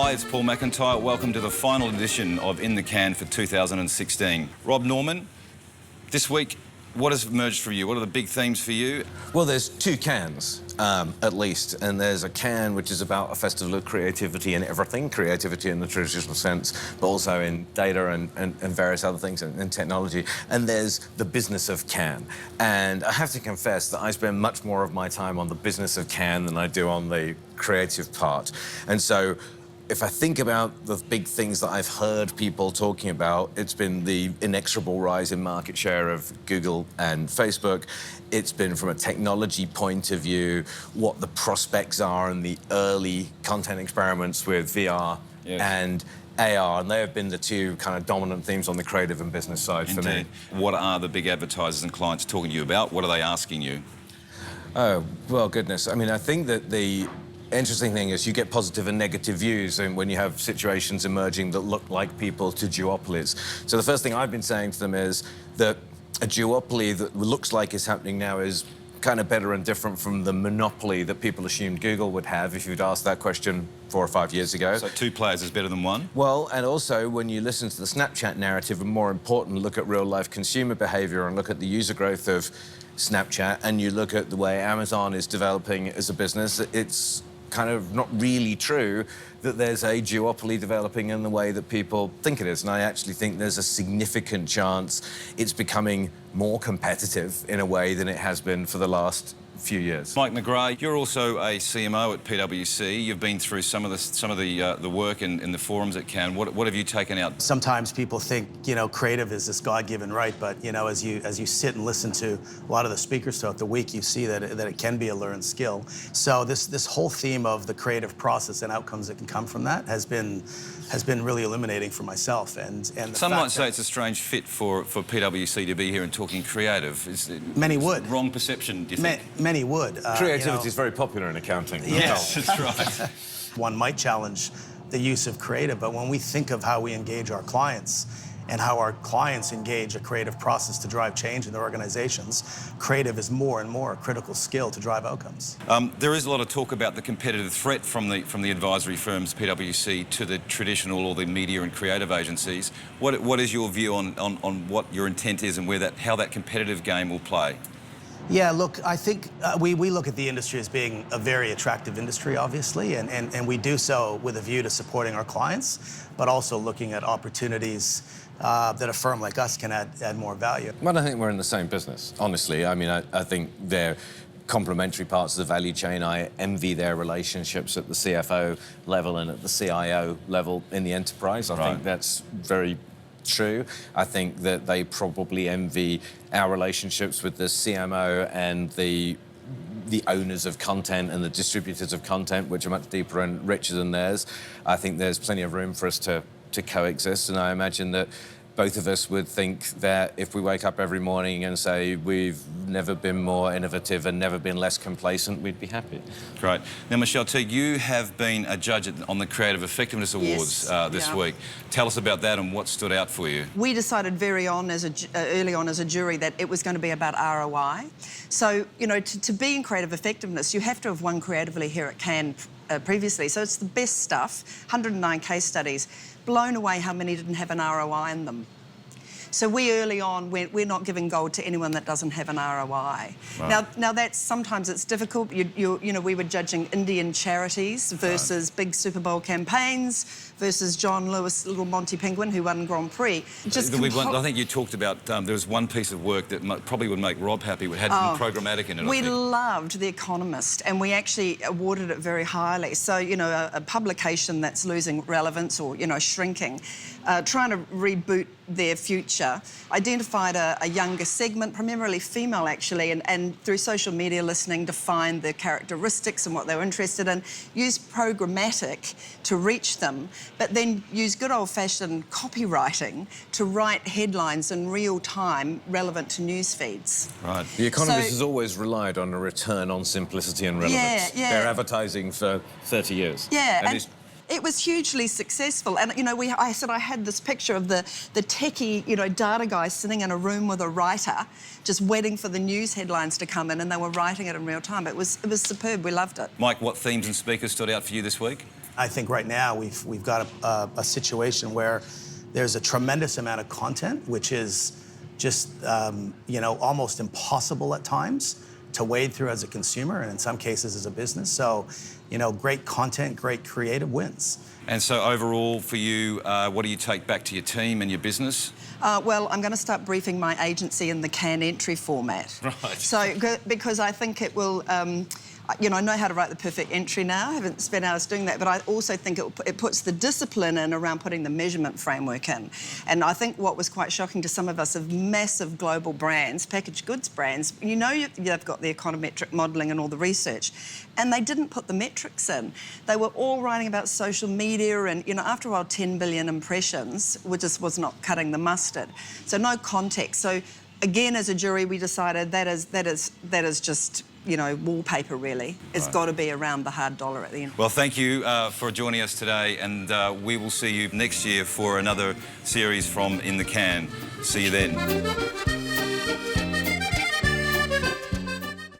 Hi, it's Paul McIntyre. Welcome to the final edition of In the Can for 2016. Rob Norman, this week, what has emerged for you? What are the big themes for you? Well, there's two cans, at least, and there's a can which is about a festival of creativity in everything, creativity in the traditional sense, but also in data and various other things and technology. And there's the business of can. And I have to confess that I spend much more of my time on the business of can than I do on the creative part. And so, if I think about the big things that I've heard people talking about, it's been the inexorable rise in market share of Google and Facebook. It's been, from a technology point of view, what the prospects are and the early content experiments with VR and AR, and they have been the two kind of dominant themes on the creative and business side for me. What are the big advertisers and clients talking to you about? What are they asking you? Oh, well, goodness. I mean, I think that the interesting thing is you get positive and negative views and when you have situations emerging that look like people to duopolies. So the first thing I've been saying to them is that a duopoly that looks like is happening now is kind of better and different from the monopoly that people assumed Google would have if you'd asked that question 4 or 5 years ago. So 2 players is better than 1? Well, and also when you listen to the Snapchat narrative, and more important, look at real-life consumer behaviour and look at the user growth of Snapchat, and you look at the way Amazon is developing as a business, it's kind of not really true that there's a duopoly developing in the way that people think it is. And I actually think there's a significant chance it's becoming more competitive in a way than it has been for the last few years. Mike McGrath, you're also a CMO at PwC. You've been through some of the work in the forums at Cannes. What have you taken out? Sometimes people think, you know, creative is this God-given right, but, you know, as you sit and listen to a lot of the speakers throughout the week, you see that it can be a learned skill. So this whole theme of the creative process and outcomes that can come from that has been really illuminating for myself. And some might say it's a strange fit for PwC to be here and talking creative. Many would. Wrong perception, do you think? Many would. Creativity is very popular in accounting. Yes, that's right. One might challenge the use of creative, but when we think of how we engage our clients and how our clients engage a creative process to drive change in their organizations, creative is more and more a critical skill to drive outcomes. There is a lot of talk about the competitive threat from the advisory firms, PwC, to the traditional or the media and creative agencies. What is your view on what your intent is and how that competitive game will play? Yeah, look, I think we look at the industry as being a very attractive industry, obviously, and we do so with a view to supporting our clients, but also looking at opportunities that a firm like us can add more value. Well, I think we're in the same business, honestly. I mean, I think they're complementary parts of the value chain. I envy their relationships at the CFO level and at the CIO level in the enterprise. I think that's very true. I think that they probably envy our relationships with the CMO and the owners of content and the distributors of content, which are much deeper and richer than theirs. I think there's plenty of room for us to coexist, and I imagine that both of us would think that if we wake up every morning and say we've never been more innovative and never been less complacent, we'd be happy. Great. Now, Michelle T, you have been a judge on the Creative Effectiveness Awards this week. Tell us about that and what stood out for you. We decided early on as a jury that it was going to be about ROI. So, you know, to be in creative effectiveness, you have to have won creatively here at Cannes previously. So it's the best stuff, 109 case studies. Blown away how many didn't have an ROI in them. So we early on, we're not giving gold to anyone that doesn't have an ROI. Right. Now that's sometimes it's difficult. You know, we were judging Indian charities versus big Super Bowl campaigns versus John Lewis, little Monty Penguin, who won Grand Prix. I think you talked about there was one piece of work that probably would make Rob happy. It had some programmatic in it. We loved The Economist, and we actually awarded it very highly. So, you know, a publication that's losing relevance or, you know, shrinking, trying to reboot their future, identified a younger segment, primarily female actually, and through social media listening to find the characteristics and what they were interested in, used programmatic to reach them, but then use good old-fashioned copywriting to write headlines in real time relevant to news feeds. Right. The Economist has always relied on a return on simplicity and relevance. Yeah. They're advertising for 30 years. Yeah. And it was hugely successful, and you know, I said I had this picture of the techie, you know, data guy sitting in a room with a writer, just waiting for the news headlines to come in, and they were writing it in real time. It was superb. We loved it. Mike, what themes and speakers stood out for you this week? I think right now we've got a situation where there's a tremendous amount of content, which is just almost impossible at times to wade through as a consumer, and in some cases as a business. So, great content, great creative wins. And so overall for you, what do you take back to your team and your business? Well, I'm going to start briefing my agency in the can entry format. Right. So, because I think it will, I know how to write the perfect entry now. I haven't spent hours doing that, but I also think it puts the discipline in around putting the measurement framework in. And I think what was quite shocking to some of us of massive global brands, packaged goods brands, they've got the econometric modelling and all the research, and they didn't put the metrics in. They were all writing about social media and, after a while, 10 billion impressions, which just was not cutting the mustard. So no context. So again, as a jury, we decided that is just, wallpaper, really. It's got to be around the hard dollar at the end. Well, thank you for joining us today, and we will see you next year for another series from In the Can. See you then.